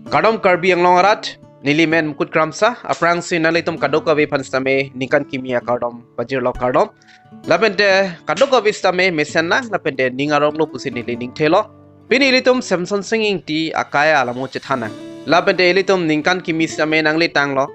Kadom Karbi Anglong arat nilimen mukut kramsa aprang si nalitum kadoka we panstame nikan kimia kardom bajir lo kardom lapente kadoka we stame mesena lapente ningarong lo pusin nilining thelo pinilitum Semsonsing Ingti akai alamo Chethana lapente ilitum ninkan kimi stame nangli tanglo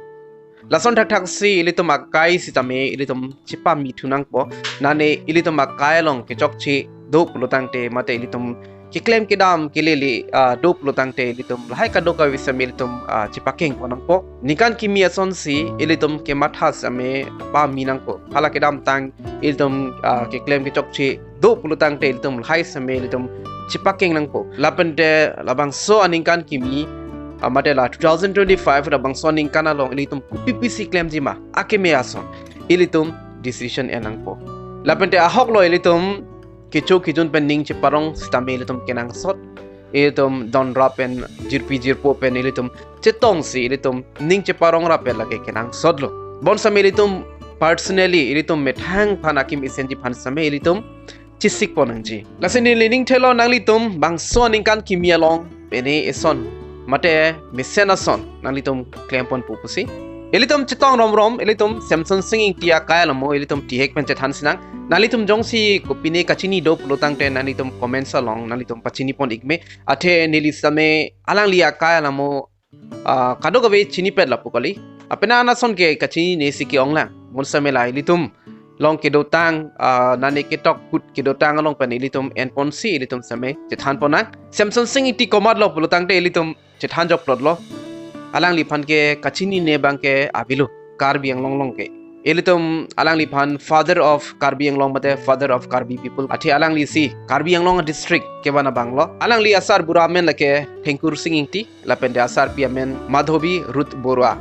lason thak si ilitum akai sitame ilitum chipa mithunang po nane ilitum akai long kechok chi do pulutangte mate ilitum kiklaim kidam kilili do pulutangte ilitum lahai kadoka wisame ilitum chipaking ponang po nikan kimia sonsi ilitum kemathas ame pa minang po hala kidam tang ilitum kiklaim kichok chi do pulutangte ilitum lahai same ilitum chipaking nang po lapente labang so aninkan kimi matela 2025 rabang so ningkan along ilitum PPC claim jima akeme ason ilitum decision enang po lapente ahok lo ilitum kichu kijun pending ciparong stame ilitum kenang sot ilitum don rapen jirpo pen ilitum chetong si ilitum ning ciparong rapel lage kenang sot lo bon same ilitum personally ilitum methang phanakim isenji phan same ilitum chisik ponangji lasini lening thelo nang litum bangso ningkan kimia long pene eson mate misena son nang litum claim pon pupusi ilitum chitong rom ilitum Semsonsing Ingti akai alamo ilitum tihek pen Chethan sinang nalitum jongsi kopine kachini do pulotang te nalitum comments along nalitum pachini pon igme athe nilisame alang lia akai alamo kadogawe chini pet lapukali apena na son ke kachini nesi ki onglang monsame la ilitum long ke dotang nane ke tok put ke dotang along pen ilitum en ponsi ilitum same Chethan ponang Semsonsing Ingti komad lo pulotang te ilitum Chethan jok plot lo alang lipan ke kachini ne bangke abilu Karbi Anglong ke ilitum alang lipan father of Karbi Anglong mate father of Karbi people athi alang li si Karbi Anglong district ke bana banglo alang li asar buramen lake Thengkur Sing Ingti lapende asar piamen Madhobi Ruth Borwa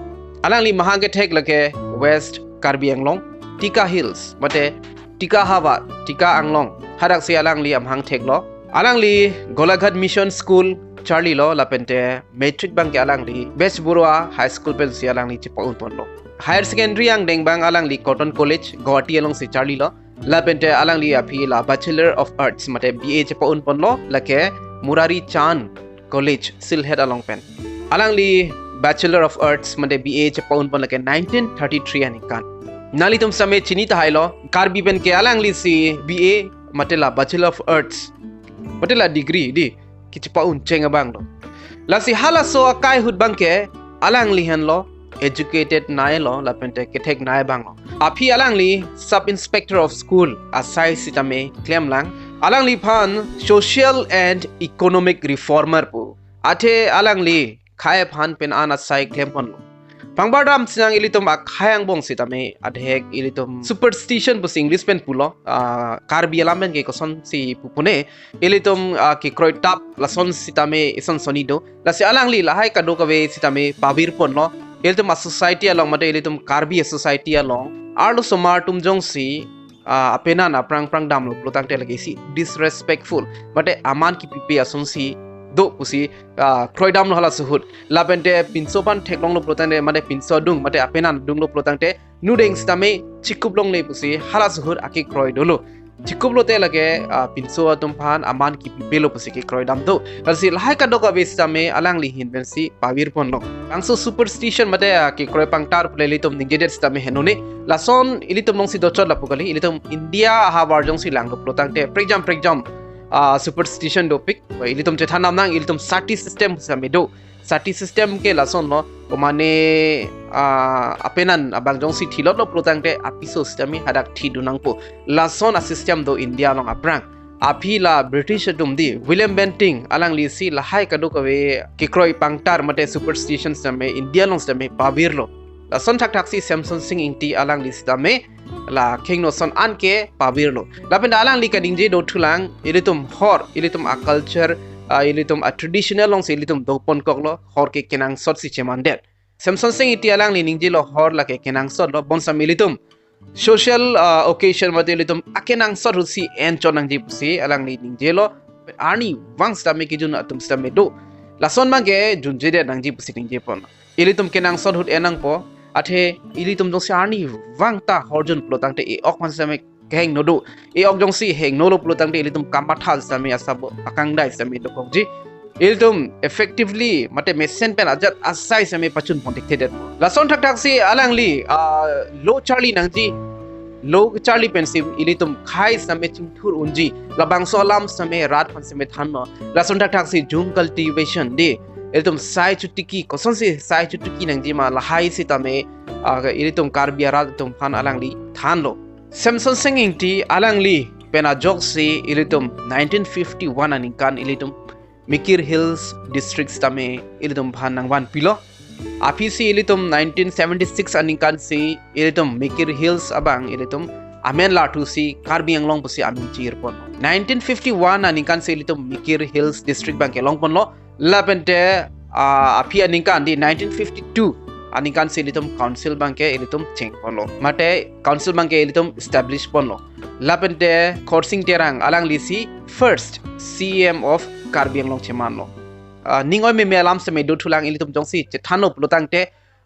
alang li mahange thek lake West Karbi Anglong Tika Hills mate Tika Hawa Tika Anglong harak si alang li amhang thek lo alang li Golaghat Mission School Charlie lo lapente matric bang ke alang li West Borwa High School pen si alang li chipaun pon lo higher secondary ang deng bang alang li Cotton College Guwahati along si Charlie lo lapente alang li api la Bachelor of Arts mate BA chipaun pon lo lake Murari Chan College Silhet along pen alang li Bachelor of Arts mate BA chipaun pon lake 1933 anikan nalitum same chini ta hailo Karbi pen ke alang li si BA mate la Bachelor of Arts mate la degree di kichipaun chenga bang lo lasi hala so akai hud bangke alang lihan lo educated nai lo lapente kethek nai bang lo api alang li sub inspector of school asai sitame claim lang alang li phan social and economic reformer pu athe alang li khai phan pen an asai claim pon lo pangbadam sinang ilitum akhayang bong sitame adhek ilitum superstition bus English pen pulo Karbi alamen ke koson si pupune ilitum ki kroi tap lason sitame ison sonido lasi alang li lahai kado kawe sitame pabir pon lo ilitum a society along mate ilitum Karbi society along arlo somar tum jong si apena na prang dam lo plotang te lagi si disrespectful mate aman ki pipe ason si do pusi kroi dam lo hala suhut lapente pinsopan theklong lo plotang de mate pinso dung mate apena dung lo plotang te nudeng stame chikuplong le pusi hala suhut aki kroi dolo chikuplo te lage pinso atum phan aman ki pipelo pusi ki kroi dam do kasi lahai ka doka bestame alang li hinvensi pawir pon lo angso superstition mate ki kroi pangtar pule litum ningedet stame henone lason ilitum mongsi dochot lapukali ilitum India ha warjong si lang lo plotang te prejam superstition topic ilitum Chethan nam nang ilitum sati system samedo sati system ke lason lo komane apenan abang jong si thilot lo plotang te apiso system hadak thi dunang po lason a system do India long aprang api la British dum di William Benting alang li si lahai kadu kawe kikroi pangtar mate superstition same India long same pabir lo lason thak si Semsonsing Ingti alang li sitame la king no son anke pabir lo lapenda alang li kadingje do thulang ilitum hor ilitum a culture ilitum a traditional long si ilitum do pon kok lo hor ke kenang sot si chemandet Semsonsing Ingti alang li ningje lo hor la ke kenang sot lo bonsa militum social occasion mate ilitum akenang sot si en chonang ji pusi alang li ningje lo ani wang stame ki jun atum stame do lason mange junje de nang ji pusi ningje pon ilitum kenang sot hut enang po athe ilitum dong si ani wangta horjun plotang te e ok man same keng nodo e ok jong si heng nolo plotang te ilitum kamathal same asab akang dai same dokok ji iltum effectively mate mesen pen ajat asai same pachun protected lason thak thak si alangli low charlie nangji low charlie pensim ilitum khai same chimthur unji labang solam same rat phan same thanno lason thak thak si jung cultivation de iltum sai chutiki koson si sai chutiki nangji ma lahai si tame ilitum karbi rat tum phan alangli thanlo Semsonsing Ingti alangli pena joksi ilitum 1951 aninkan ilitum Mikir Hills district tame ilitum phan nangwan pilo apisi ilitum 1976 aninkan si ilitum Mikir Hills abang ilitum amen latu si Karbi Anglong pusi amin chir pon 1951 aninkan si ilitum Mikir Hills district bang kelong pon lo lapente api aninkan di 1952 aninkan si ilitum council bangke ilitum cheng ponlo mate council bangke ilitum establish ponlo lapente coursing terang alang lisi first CM of Karbi Anglong Chemanlo ningoy me melam seme do thulang ilitum jongsi Chethano plotangte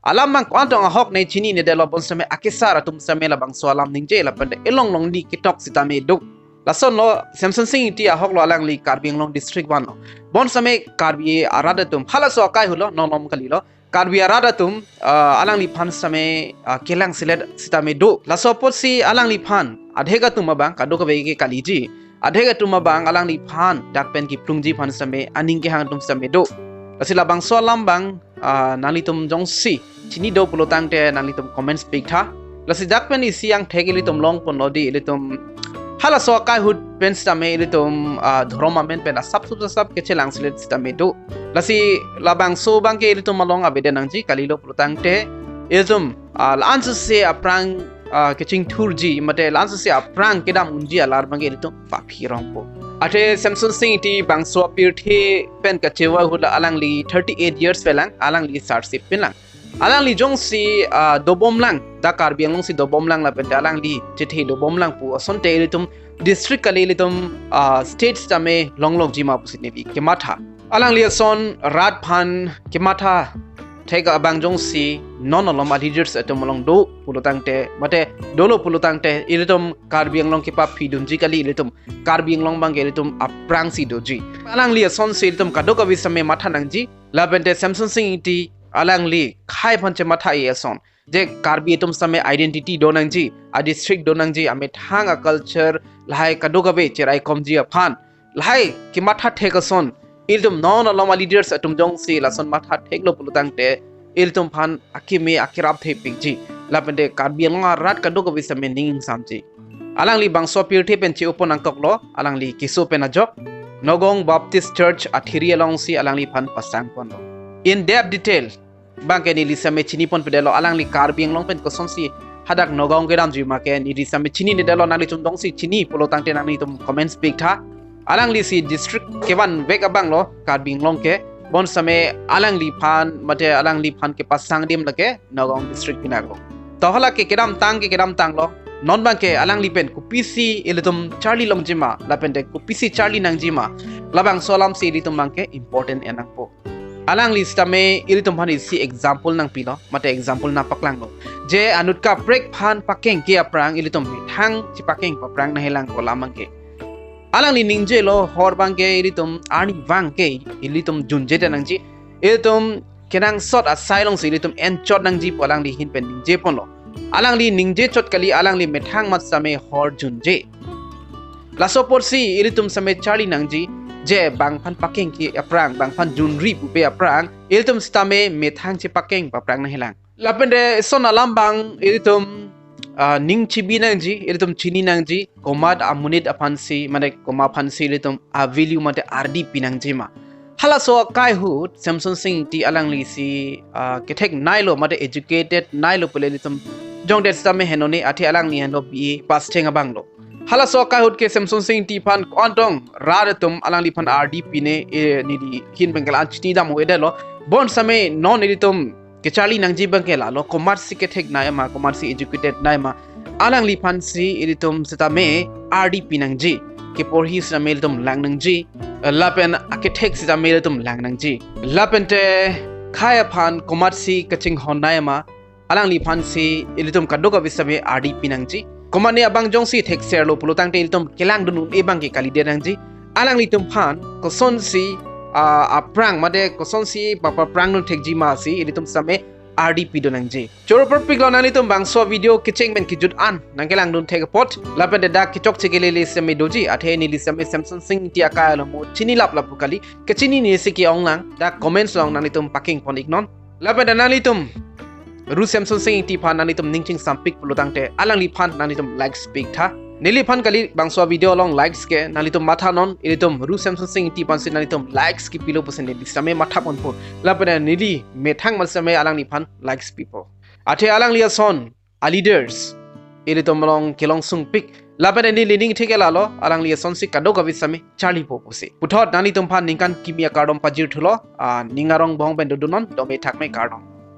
alam mang kwantong hok nei chini ne delo bon seme akisara tum seme labang soalam ningje lapente elong long di kitok sitame duk lason lo Semsonsing Ingti hok lo alang li Karbi Anglong district ban lo bon seme Karbi arada tum hala so akai hulo nonom kali lo Karbi arada tum alang li phan same kelang silet sitame do laso potsi alang li phan adhega tum abang kado ka bege kaliji adhega tum abang alang li phan dakpen ki plungji phan same aning ke hang tum same do lasila bang solam bang nali tum jongsi chini do pulotang te nali tum comments speak tha lasi dakpen isi yang thegeli tum long pon lodi ilitum hala so kai hud pen same ilitum dhroma men pen sab ke chelang silet sitame do lasi labang so bang ke ilitum malong abede nangji kalilo pulotang te iltum lansu se aprang keching thurji mate lansu se aprang kedam unji alar bang ilitum papi rongpo ate Semsonsing Ingti bangso pirthi pen ka chewa hula alangli 38 years pelang alangli sarship pelang alangli jongsi dobomlang da Karbi Anglong si dobomlang la pen alangli chithi dobomlang pu asonte ilitum district kali ilitum states tame longlong jima pusine bi kematha alangli son rat phan kematha thega abang jongsi nonolom leaders atomolong do pulutangte mate dolo pulutangte ilitum Karbi Anglong ki pa phidunji kali ilitum Karbi Anglong bang ilitum aprang si doji alangli son si ilitum kadoka wisame matha nangji labente Semsonsing Ingti alangli khai phanche matha son je Karbi tum same identity do nangji a district do nangji ame thang a culture lahai kadoka be cherai komji aphan lahai ki matha thega son iltum non alama leaders atum jongsi lason matha theglo pulutangte iltum phan akime akirap the pingji lapende Karbi Anglong rat kadoka wisame ning samji alangli bangso pirthi penchi upon angkoklo alangli kiso penajok Nogong Baptist Church athiri along si alangli phan pasang ponlo in depth detail bangke ni lisame chini pon pedelo alangli Karbi Anglong pen koson si hadak Nogong geram jima ke ni lisame chini ne delo nali tum dongsi chini pulotangte nangni tum comment speak tha alangli si district keban bek abang lo Karbi Anglong ke bon same alangli phan mate alangli phan ke pasang dim lake Nogong district pinaglo tohala ke kedam tang lo non bangke alangli pen kupisi ilitum Charlie longjima lapente kupisi Charlie nangjima labang solam si ilitum bangke important enang po alangli stame ilitum phan si example nang pilo mate example na paklang lo je anutka break phan pakeng ke aprang ilitum thang chi pakeng paprang na helang ko lamangke alangli ningje lo hor bangke ilitum ani bangke ilitum junje nangji ilitum kenang sot asailong si ilitum en chot nangji polangli hin pen ningje pon lo alangli ningje chot kali alangli methang mat same hor junje laso porsi ilitum same Charlie nangji je bang phan pakeng ki aprang bang phan junri pu pe aprang ilitum stame methang chi pakeng paprang na helang lapende son alam bang ilitum ning chibi nangji ilitum chini nangji komad amunit apansi mane koma phansi ilitum value mate RD pinangji ma hala so kai hut Semsonsing Ingti alangli si kethek nailo mate educated nailo pelelitum jongdet stame henone athi alangni hendo BA pass thenga banglo hala so kai hut ke Semsonsing Ingti phan kwantong radatum alangli phan RD pine ni di hin bengal anchti dam wedelo bon same non editum ke Charlie nangji bangke la lo commerce ke thek na ma commerce educated na ma alangli phan si editum setame RD pinangji ke porhi samel tum langnangji lapen akethek samel tum langnangji lapente khaya phan commerce kaching honai ma alangli phan si editum kadoka bisabe RD pinangji komane abang jongsi thek ser lo pulutang te editum kelang dunu ebang ke kalide nangji alangli tum phan koson si aprang made kosonsi papa prang nun tekji ma si ilitum same RDP do nangje choro perfect lo nalitum bangso video kicheng men kijut an nangkelang dun take pot lapen de dak kitok chegele le seme doji athe ni li seme Semsonsing Ingti akai alamo chini lap pukali kechini ni siki onglang dak comments long nalitum paking pon ignon lapen de nalitum ru Semsonsing Ingti phan nalitum ningching sampik pulutangte alang li phan nalitum like speak tha nili phan kali bangso video long likes ke nalitum matha non ilitum ru Semsonsing Ingti pan sin nalitum likes ki pilo pusen di same matha pon pon lapen nili methang mal same alang li phan likes people athe alang li son a leaders ilitum long kilong sung pik lapen ni leading theke lalo alang li son si kado gavi same charlie po pose puthot nalitum phan ningkan kimia kardom pajir thulo ningarong bong ben dunon dome thakme kardom